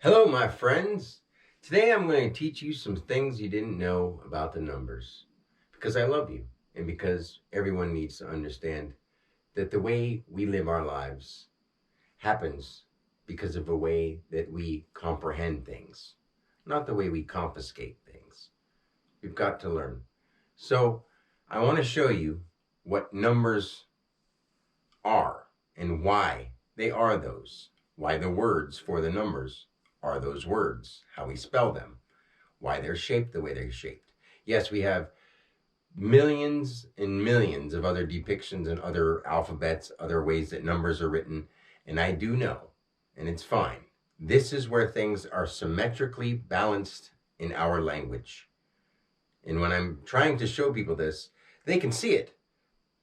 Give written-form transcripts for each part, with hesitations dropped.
Hello, my friends. Today I'm going to teach you some things you didn't know about the numbers because I love you and because everyone needs to understand that the way we live our lives happens because of the way that we comprehend things, not the way we confiscate things. We've got to learn. So I want to show you what numbers are and why they are those, why the words for the numbers are those words, how we spell them, why they're shaped the way they're shaped. Yes, we have millions and millions of other depictions and other alphabets, other ways that numbers are written, and I do know, and it's fine. This is where things are symmetrically balanced in our language. And when I'm trying to show people this, they can see it,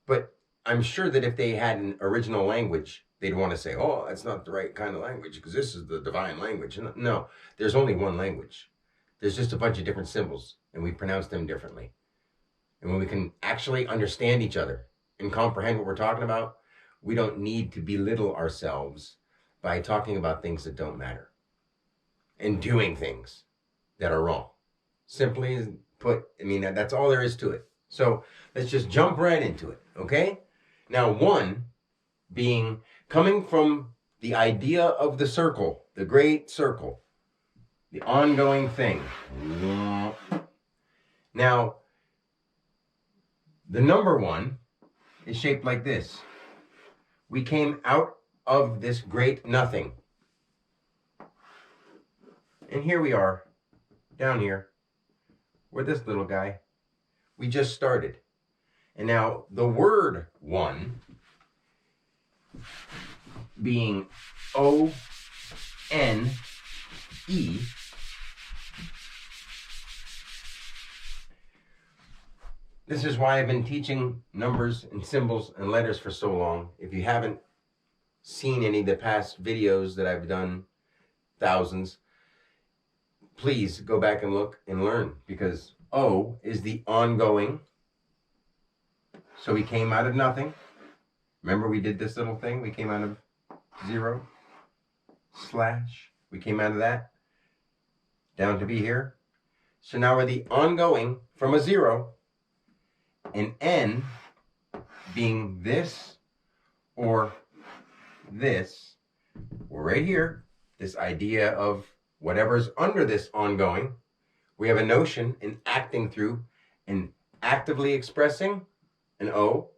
but I'm sure that if they had an original language, they'd want to say, oh, that's not the right kind of language because this is the divine language. No, there's only one language. There's just a bunch of different symbols, and we pronounce them differently. And when we can actually understand each other and comprehend what we're talking about, we don't need to belittle ourselves by talking about things that don't matter and doing things that are wrong. Simply put, that's all there is to it. So let's just jump right into it, okay? Now, one being coming from the idea of the circle, the great circle, the ongoing thing. Now, the number one is shaped like this. We came out of this great nothing. And here we are, down here, with this little guy. We just started. And now the word one being O-N-E, this is why I've been teaching numbers and symbols and letters for so long. If you haven't seen any of the past videos that I've done, thousands, please go back and look and learn, because O is the ongoing. So we came out of nothing. Remember we did this little thing? We came out of zero, slash. We came out of that down to be here. So now we're the ongoing from a zero, and N being this or this. We're right here. This idea of whatever's under this ongoing. We have a notion in acting through and actively expressing an O,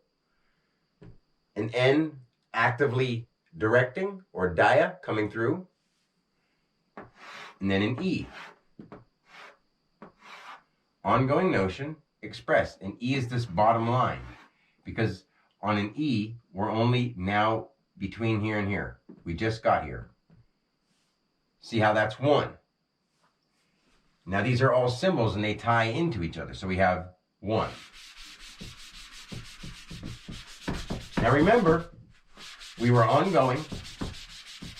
an N actively directing or dia coming through, and then an E. Ongoing notion expressed. And E is this bottom line, because on an E, we're only now between here and here. We just got here. See how that's one. Now these are all symbols and they tie into each other. So we have one. Now remember, we were ongoing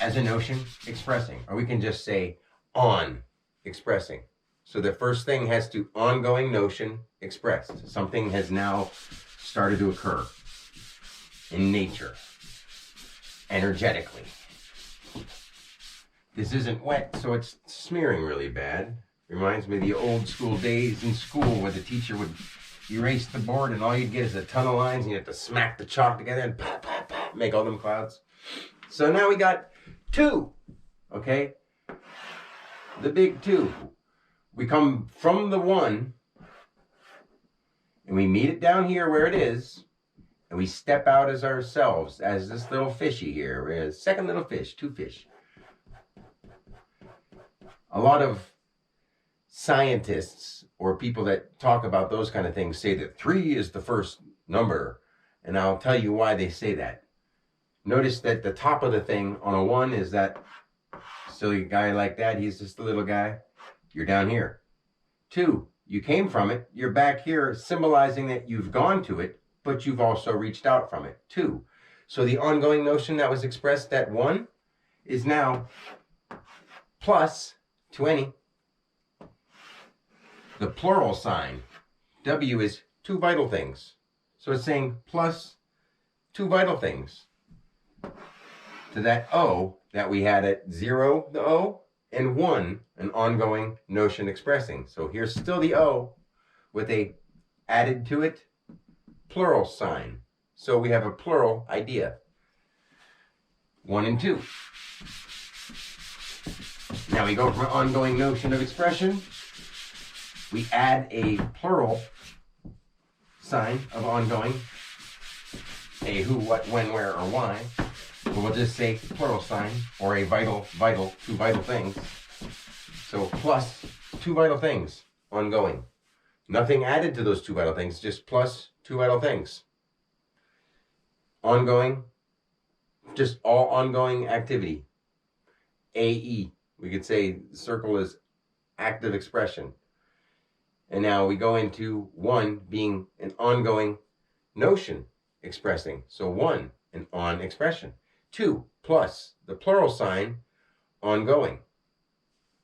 as a notion expressing, or we can just say on expressing. So the first thing has to ongoing notion expressed. Something has now started to occur in nature, energetically. This isn't wet, so it's smearing really bad. Reminds me of the old school days in school where the teacher would erase the board and all you'd get is a ton of lines and you have to smack the chalk together and pop, pop, pop, make all them clouds. So now we got two, okay? The big two. We come from the one and we meet it down here where it is, and we step out as ourselves, as this little fishy here. We're a second little fish, two fish. A lot of scientists or people that talk about those kind of things say that 3 is the first number, and I'll tell you why they say that. Notice that the top of the thing on a 1 is that silly guy like that. He's just a little guy. You're down here. 2, you came from it. You're back here, symbolizing that you've gone to it, but you've also reached out from it. 2. So the ongoing notion that was expressed at 1 is now plus 20. The plural sign, W, is 2 vital things. So it's saying plus 2 vital things to that O that we had at 0, the O, and 1, an ongoing notion expressing. So here's still the O with a added to it plural sign. So we have a plural idea. 1 and 2. Now we go from an ongoing notion of expression. We add a plural sign of ongoing. A who, what, when, where, or why. But we'll just say plural sign, or a vital, two vital things. So plus 2 vital things, ongoing. Nothing added to those 2 vital things, just plus 2 vital things. Ongoing, just all ongoing activity. AE, we could say the circle is active expression. And now we go into 1 being an ongoing notion expressing. So 1, an on expression. 2 plus the plural sign, ongoing.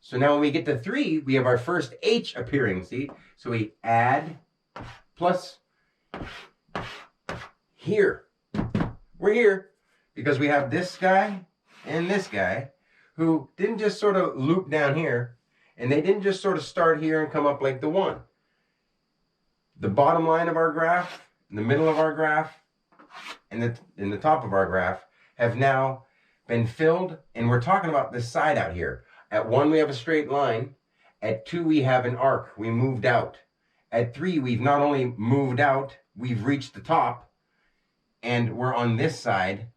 So now when we get to 3, we have our first H appearing, see? So we add plus here. We're here because we have this guy and this guy who didn't just sort of loop down here, and they didn't just sort of start here and come up like the 1. The bottom line of our graph, the middle of our graph, and the top of our graph have now been filled, and we're talking about this side out here. At 1, we have a straight line. At 2, we have an arc. We moved out. At 3, we've not only moved out, we've reached the top, and we're on this side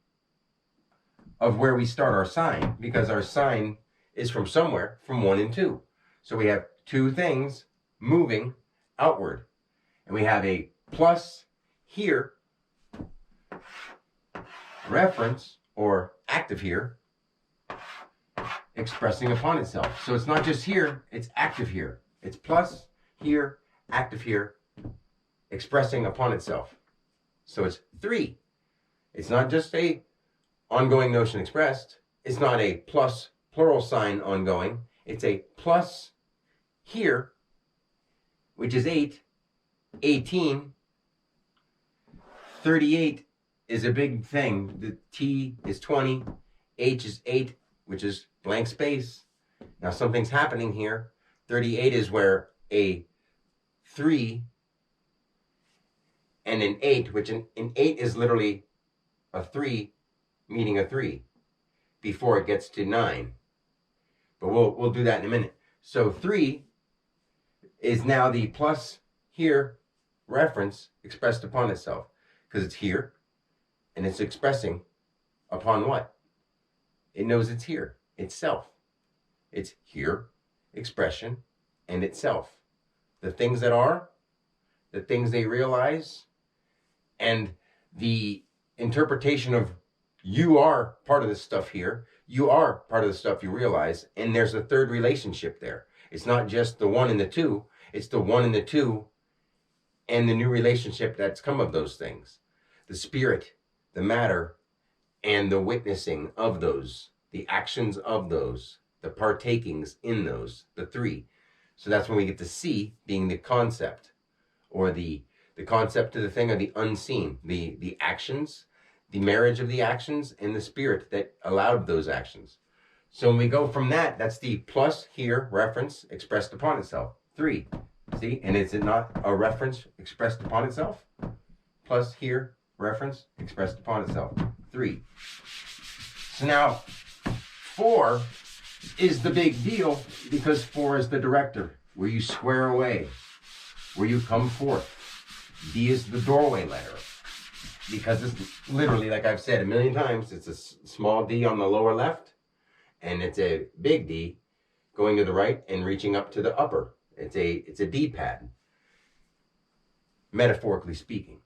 of where we start our sign, because our sign is from somewhere, from 1 and 2. So we have 2 things moving outward. And we have a plus here, reference, or active here, expressing upon itself. So it's not just here, it's active here. It's plus here, active here, expressing upon itself. So it's 3. It's not just a ongoing notion expressed. It's not a plus plural sign ongoing. It's a plus here, which is 8, 18, 38 is a big thing. The T is 20, H is 8, which is blank space. Now something's happening here. 38 is where a 3 and an 8, which an 8 is literally a 3 meeting a 3 before it gets to 9. But we'll do that in a minute. So 3 is now the plus here reference expressed upon itself, because it's here and it's expressing upon what? It knows it's here, itself. It's here, expression, and itself. The things that are, the things they realize, and the interpretation of you are part of this stuff here. You are part of the stuff you realize, and there's a third relationship there. It's not just the 1 and the 2. It's the 1 and the 2 and the new relationship that's come of those things. The spirit, the matter, and the witnessing of those, the actions of those, the partakings in those, the 3. So that's when we get to C being the concept, or the concept of the thing, or the unseen, the actions, the marriage of the actions, and the spirit that allowed those actions. So when we go from that, that's the plus here reference expressed upon itself. 3. See? And is it not a reference expressed upon itself? Plus here reference expressed upon itself. 3. So now 4 is the big deal, because 4 is the director, where you square away, where you come forth. D is the doorway letter, because it's literally, like I've said a million times, it's a small d on the lower left, and it's a big D going to the right and reaching up to the upper. It's a D-pad, metaphorically speaking.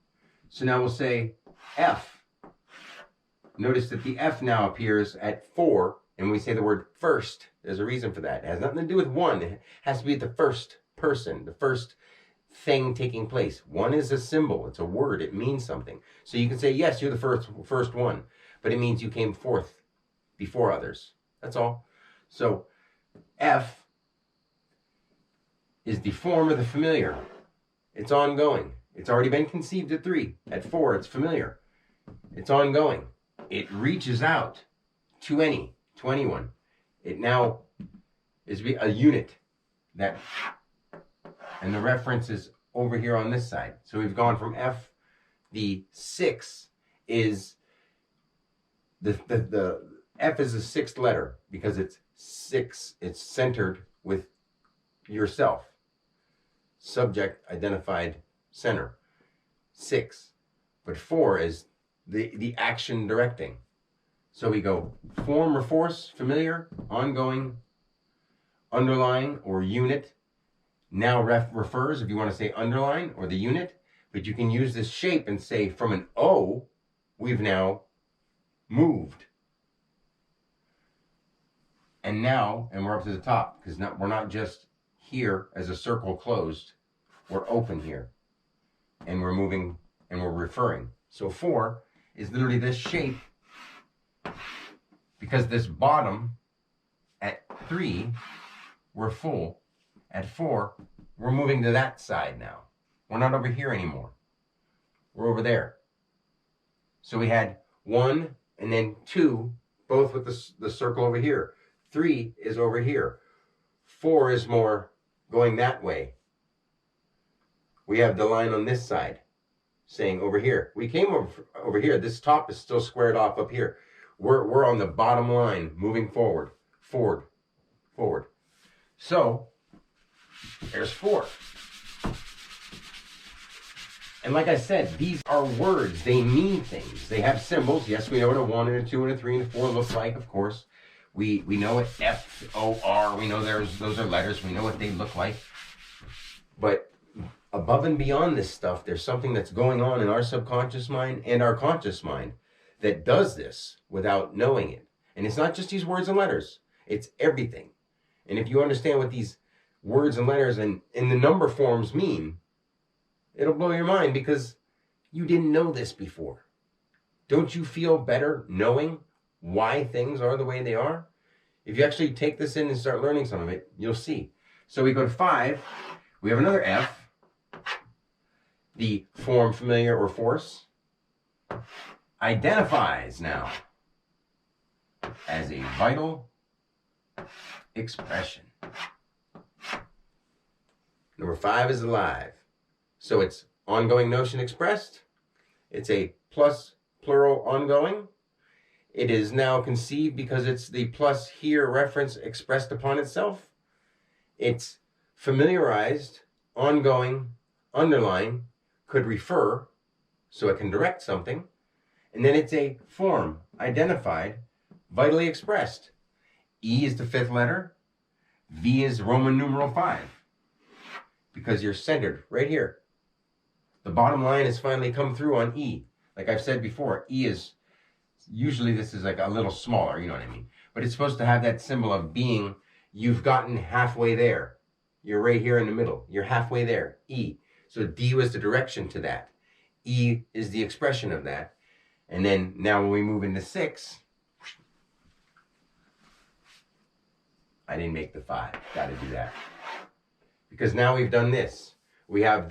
So now we'll say F. Notice that the F now appears at 4, and we say the word first. There's a reason for that. It has nothing to do with 1. It has to be the first person, the first thing taking place. 1 is a symbol. It's a word. It means something. So you can say, yes, you're the first one, but it means you came forth before others. That's all. So F is the form of the familiar. It's ongoing. It's already been conceived at 3. At 4, it's familiar. It's ongoing. It reaches out to anyone. It now is a unit. That, and the reference is over here on this side. So we've gone from F. The 6 is the F is the sixth letter because it's 6. It's centered with yourself. Subject identified center. 6. But 4 is the action directing. So we go form or force, familiar, ongoing, underlying, or unit. Now refers, if you want to say underline or the unit, but you can use this shape and say from an O, we've now moved. And now, and we're up to the top, because we're not just here as a circle closed, we're open here. And we're moving and we're referring. So 4 is literally this shape, because this bottom at 3, we're full. At 4, we're moving to that side now. We're not over here anymore. We're over there. So we had 1 and then 2, both with the circle over here. 3 is over here. 4 is more going that way. We have the line on this side saying over here. We came over here. This top is still squared off up here. We're on the bottom line, moving forward. Forward. So there's 4. And like I said, these are words. They mean things. They have symbols. Yes, we know what a 1 and a 2 and a 3 and a 4 look like, of course. We know what F, O, R. We know those are letters. We know what they look like. But above and beyond this stuff, there's something that's going on in our subconscious mind and our conscious mind that does this without knowing it. And it's not just these words and letters. It's everything. And if you understand what these words and letters and in the number forms mean, it'll blow your mind because you didn't know this before. Don't you feel better knowing why things are the way they are? If you actually take this in and start learning some of it, you'll see. So we go to 5. We have another F. The form, familiar, or force identifies now as a vital expression. Number 5 is alive. So it's ongoing notion expressed. It's a plus plural ongoing. It is now conceived because it's the plus here reference expressed upon itself. It's familiarized, ongoing, underline, could refer, so it can direct something. And then it's a form, identified, vitally expressed. E is the 5th letter. V is Roman numeral 5. Because you're centered right here. The bottom line has finally come through on E. Like I've said before, E is, usually this is like a little smaller, you know what I mean? But it's supposed to have that symbol of being, you've gotten halfway there. You're right here in the middle. You're halfway there, E. So D was the direction to that. E is the expression of that. And then now when we move into 6, I didn't make the 5. Got to do that. Because now we've done this. We have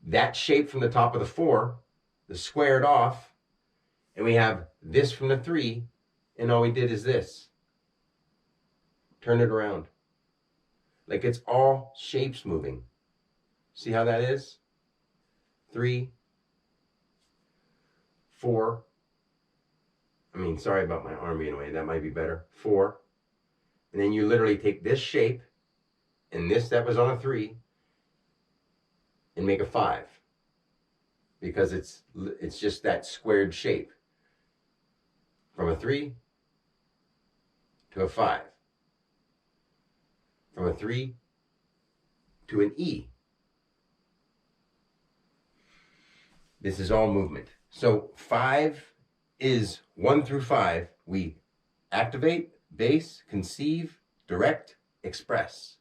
that shape from the top of the 4, the squared off, and we have this from the 3, and all we did is this. Turn it around. Like it's all shapes moving. See how that is? 3, 4. Sorry about my arm being away. That might be better. 4. And then you literally take this shape and this that was on a 3 and make a 5. Because it's just that squared shape. From a 3 to a 5. From a 3 to an E. This is all movement. So 5 is 1 through 5. We activate, base, conceive, direct, express.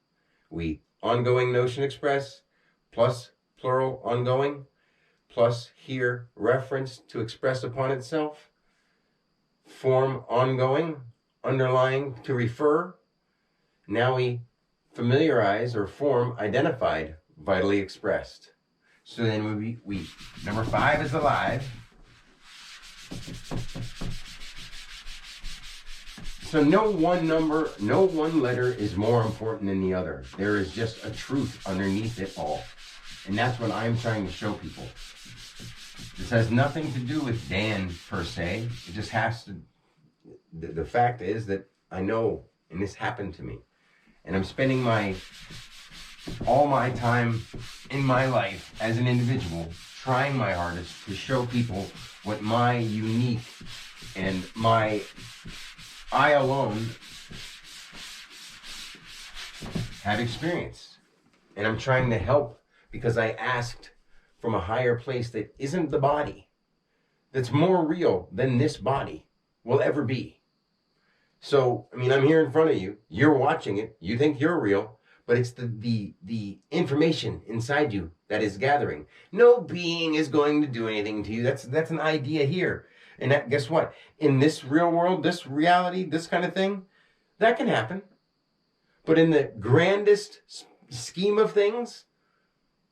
We ongoing notion express, plus plural ongoing, plus here reference to express upon itself, form ongoing, underlying to refer. Now we familiarize or form identified, vitally expressed. So then we number 5 is alive. So no one number, no one letter is more important than the other. There is just a truth underneath it all. And that's what I'm trying to show people. This has nothing to do with Dan per se. It just has to, the fact is that I know, and this happened to me. And I'm spending all my time in my life as an individual trying my hardest to show people what my unique and I alone have experienced. And I'm trying to help because I asked from a higher place that isn't the body, that's more real than this body will ever be. So, I mean, I'm here in front of you, you're watching it, you think you're real, but it's the information inside you that is gathering. No being is going to do anything to you. That's an idea here. And that, guess what? In this real world, this reality, this kind of thing, that can happen. But in the grandest scheme of things,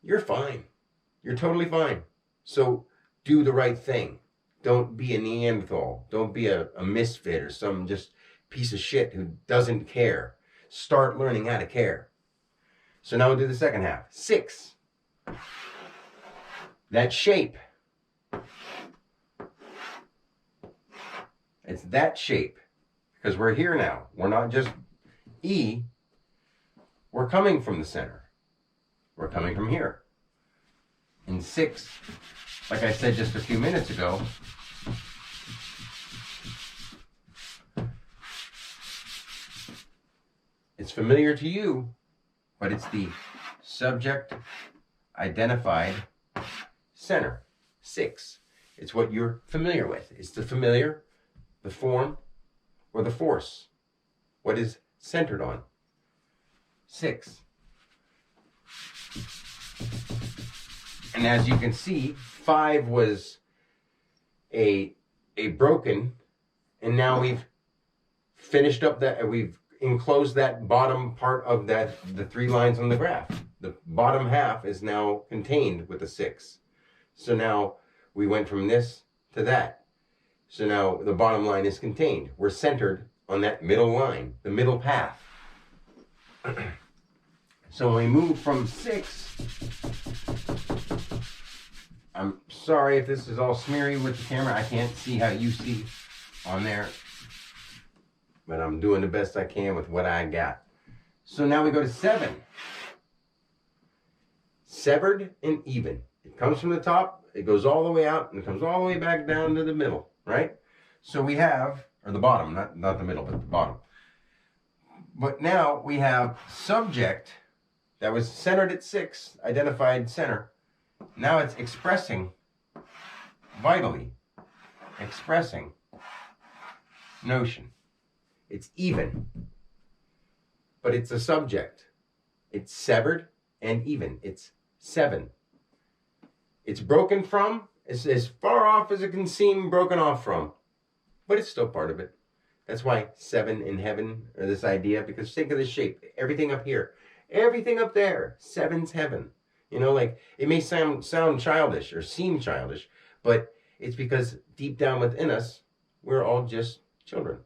you're fine. You're totally fine. So do the right thing. Don't be a Neanderthal. Don't be a misfit or some just piece of shit who doesn't care. Start learning how to care. So now we'll do the second half. 6. That shape. It's that shape. Because we're here now. We're not just E. We're coming from the center. We're coming from here. In 6, like I said just a few minutes ago, it's familiar to you, but it's the subject identified center. 6. It's what you're familiar with. It's the familiar, the form, or the force. What is centered on. 6. And as you can see, 5 was a broken, and now we've finished up that, we've enclosed that bottom part of that, the 3 lines on the graph. The bottom half is now contained with a 6. So now we went from this to that. So now the bottom line is contained. We're centered on that middle line, the middle path. So when we move from 6, I'm sorry if this is all smeary with the camera. I can't see how you see on there. But I'm doing the best I can with what I got. So now we go to 7. Severed and even. It comes from the top, it goes all the way out, and it comes all the way back down to the middle, right? So we have, or the bottom, not the middle, but the bottom. But now we have subject that was centered at 6, identified center. Now it's expressing vitally, expressing notion. It's even, but it's a subject. It's severed and even. It's 7. It's broken from, it's as far off as it can seem broken off from, but it's still part of it. That's why 7 in heaven, or this idea, because think of the shape. Everything up here, everything up there, 7's heaven. You know, like, it may sound childish or seem childish, but it's because deep down within us, we're all just children.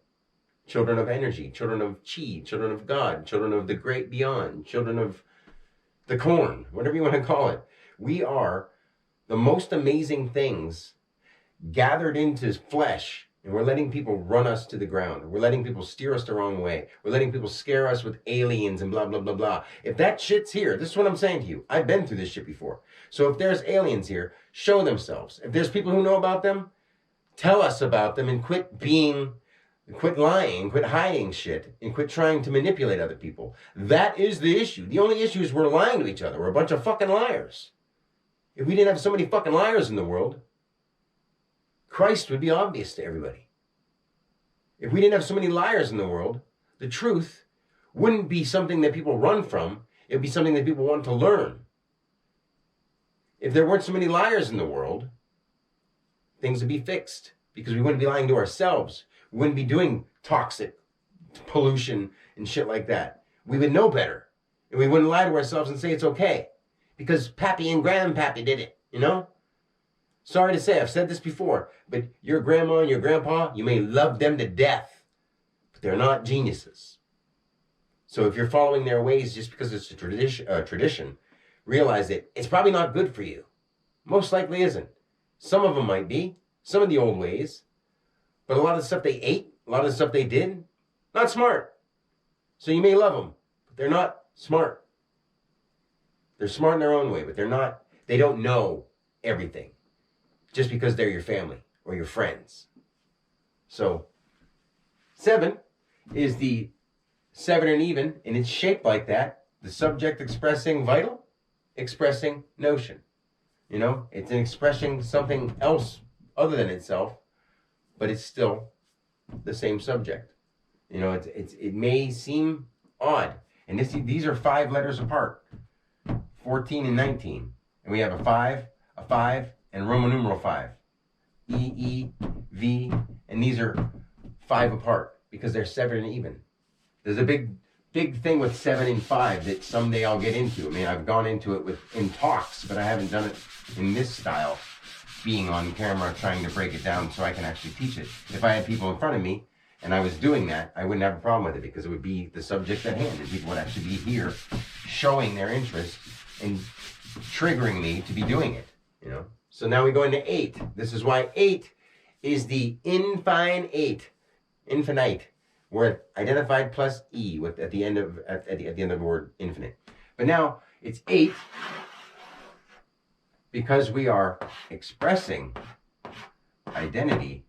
Children of energy, children of chi, children of God, children of the great beyond, children of the corn, whatever you want to call it. We are the most amazing things gathered into flesh, and we're letting people run us to the ground. We're letting people steer us the wrong way. We're letting people scare us with aliens and blah, blah, blah, blah. If that shit's here, this is what I'm saying to you. I've been through this shit before. So if there's aliens here, show themselves. If there's people who know about them, tell us about them and quit lying, quit hiding shit, and quit trying to manipulate other people. That is the issue. The only issue is we're lying to each other. We're a bunch of fucking liars. If we didn't have so many fucking liars in the world, Christ would be obvious to everybody. If we didn't have so many liars in the world, the truth wouldn't be something that people run from. It would be something that people want to learn. If there weren't so many liars in the world, things would be fixed because we wouldn't be lying to ourselves. We wouldn't be doing toxic pollution and shit like that. We would know better. And we wouldn't lie to ourselves and say it's okay. Because Pappy and Grandpappy did it, you know? Sorry to say, I've said this before, but your grandma and your grandpa, you may love them to death. but they're not geniuses. So if you're following their ways just because it's a tradition, realize that it's probably not good for you. Most likely isn't. Some of them might be, some of the old ways, but a lot of the stuff they ate, a lot of the stuff they did, not smart. So you may love them, but they're not smart. They're smart in their own way, but they don't know everything just because they're your family or your friends. So 7 is the severed and even, and it's shaped like that. The subject expressing vital, expressing notion. You know, it's an expressing something else other than itself, but it's still the same subject. You know, it may seem odd, and these are 5 letters apart, 14 and 19, and we have a 5, and Roman numeral 5, E, E, V, and these are 5 apart because they're severed and even. There's a big thing with 7 and 5 that someday I'll get into. I mean, I've gone into it in talks, but I haven't done it in this style, being on camera, trying to break it down so I can actually teach it. If I had people in front of me and I was doing that, I wouldn't have a problem with it because it would be the subject at hand, and people would actually be here showing their interest and triggering me to be doing it, you know. So now we go into 8. This is why 8 is the infinite, where identified plus E at the end of the word infinite. But now it's 8 because we are expressing identity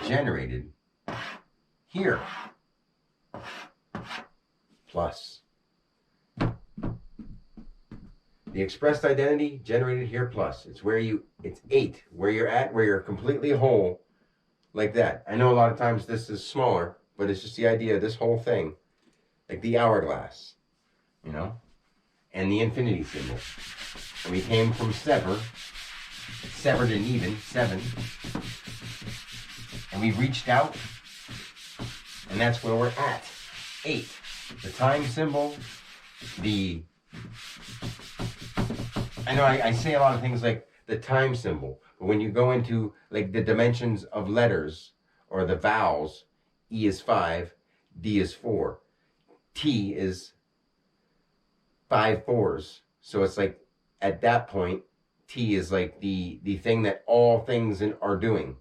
generated here plus. The expressed identity generated here plus. It's 8, where you're at, where you're completely whole, like that. I know a lot of times this is smaller, but it's just the idea of this whole thing, like the hourglass, you know, and the infinity symbol. And we came from severed and even, 7, and we've reached out, and that's where we're at, 8. The time symbol, I know I say a lot of things like the time symbol, but when you go into like the dimensions of letters or the vowels, E is 5, D is 4, T is 5 4s. So it's like at that point, T is like the thing that all things are doing.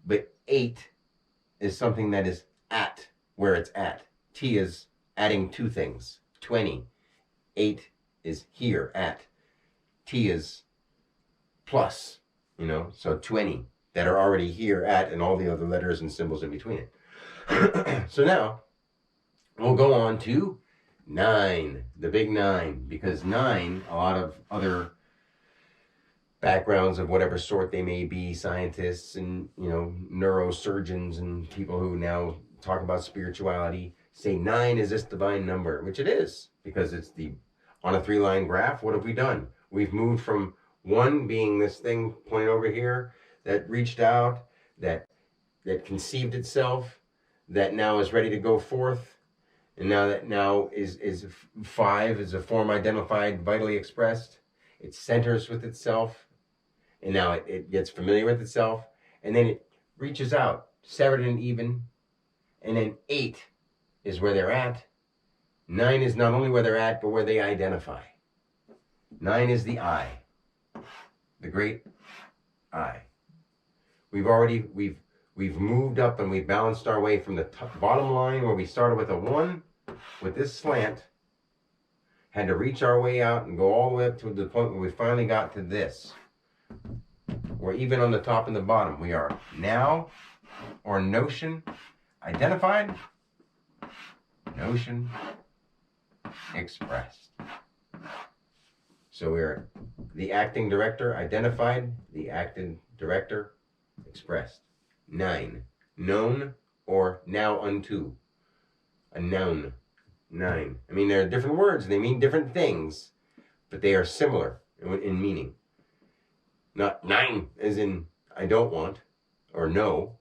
But 8 is something that is at where it's at. T is adding 2 things, 20. 8 is here at. T is plus, you know, so 20 that are already here at, and all the other letters and symbols in between it. So now we'll go on to 9, the big 9, because 9, a lot of other backgrounds of whatever sort they may be, scientists and, you know, neurosurgeons and people who now talk about spirituality, say 9 is this divine number, which it is, because it's on a 3-line graph. What have we done? We've moved from 1 being this thing pointing over here that reached out, that conceived itself, that now is ready to go forth, and now is 5 is a form identified, vitally expressed. It centers with itself, and now it gets familiar with itself, and then it reaches out, severed and even, and then 8 is where they're at. 9 is not only where they're at, but where they identify. 9 is the I, the great I. We've moved up and we've balanced our way from the bottom line where we started with a 1 with this slant, had to reach our way out and go all the way up to the point where we finally got to this. Where even on the top and the bottom, we are now or notion identified, notion expressed. So we're the acting director identified, the acting director expressed. 9, known or now unto. A noun, 9. I mean, they're different words, they mean different things, but they are similar in meaning. Not 9 as in I don't want or no.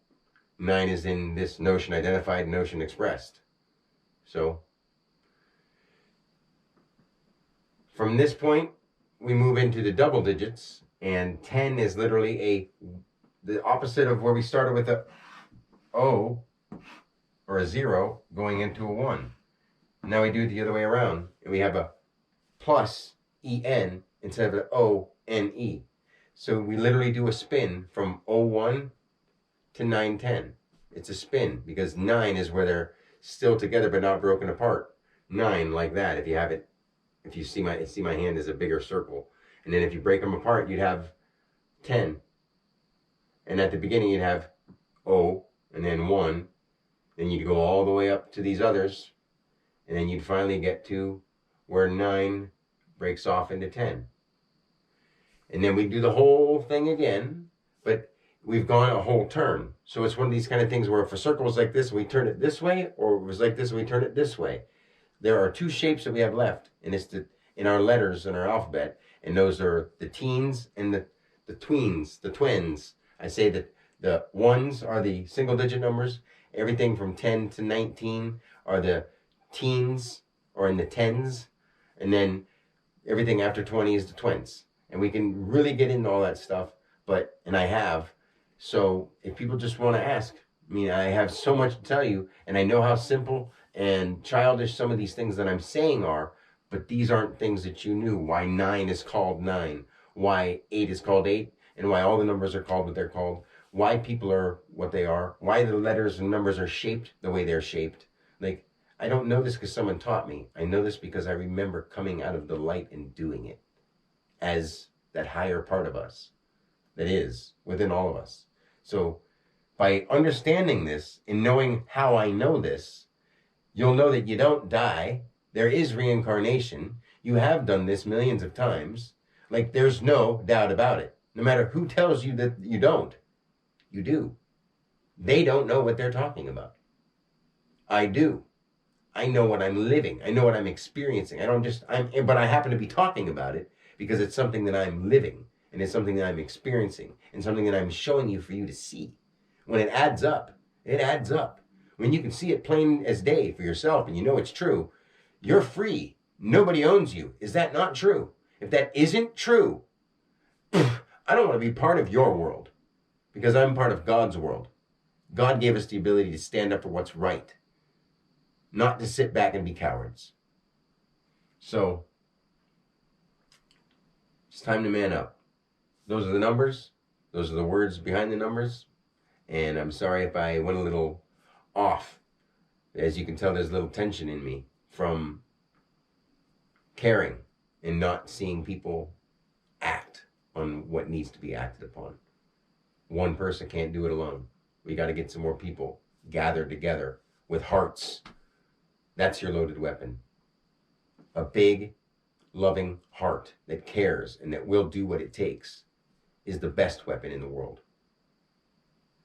9 is in this notion identified, notion expressed. So from this point, we move into the double digits, and 10 is literally the opposite of where we started with the O, or a 0 going into a 1. Now we do it the other way around, and we have a plus en instead of an O-N-E. So we literally do a spin from 01 to 910. It's a spin because 9 is where they're still together but not broken apart. 9 like that. If you have it, if you see my hand as a bigger circle, and then if you break them apart, you'd have 10. And at the beginning, you'd have O and then 1. Then you'd go all the way up to these others, and then you'd finally get to where 9 breaks off into 10. And then we do the whole thing again, but we've gone a whole turn. So it's one of these kind of things where if a circle is like this, we turn it this way, or it was like this, we turn it this way. There are 2 shapes that we have left, and it's in our letters in our alphabet, and those are the teens and the tweens, the twins. I say that the 1s are the single digit numbers. Everything from 10 to 19 are the teens or in the tens, and then everything after 20 is the twins. And we can really get into all that stuff, and I have. So if people just want to ask, I mean, I have so much to tell you, and I know how simple and childish some of these things that I'm saying are, but these aren't things that you knew. Why 9 is called 9, why 8 is called 8, and why all the numbers are called what they're called, why people are what they are, why the letters and numbers are shaped the way they're shaped. Like, I don't know this because someone taught me. I know this because I remember coming out of the light and doing it as that higher part of us that is within all of us. So by understanding this and knowing how I know this, you'll know that you don't die. There is reincarnation. You have done this millions of times. Like, there's no doubt about it. No matter who tells you that you don't, you do. They don't know what they're talking about. I do. I know what I'm living. I know what I'm experiencing. But I happen to be talking about it because it's something that I'm living, and it's something that I'm experiencing, and something that I'm showing you for you to see. When it adds up, it adds up. When you can see it plain as day for yourself and you know it's true, you're free. Nobody owns you. Is that not true? If that isn't true, I don't want to be part of your world, because I'm part of God's world. God gave us the ability to stand up for what's right, not to sit back and be cowards. So it's time to man up. Those are the numbers. Those are the words behind the numbers. And I'm sorry if I went a little off. As you can tell, there's a little tension in me from caring and not seeing people act on what needs to be acted upon. One person can't do it alone. We got to get some more people gathered together with hearts. That's your loaded weapon. A big, loving heart that cares and that will do what it takes is the best weapon in the world,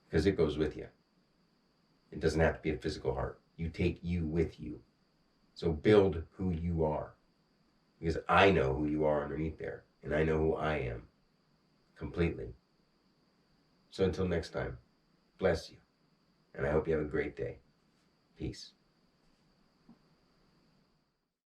because it goes with you. It doesn't have to be a physical heart. You take you with you. So build who you are, because I know who you are underneath there, and I know who I am completely. So until next time, bless you, and I hope you have a great day. Peace.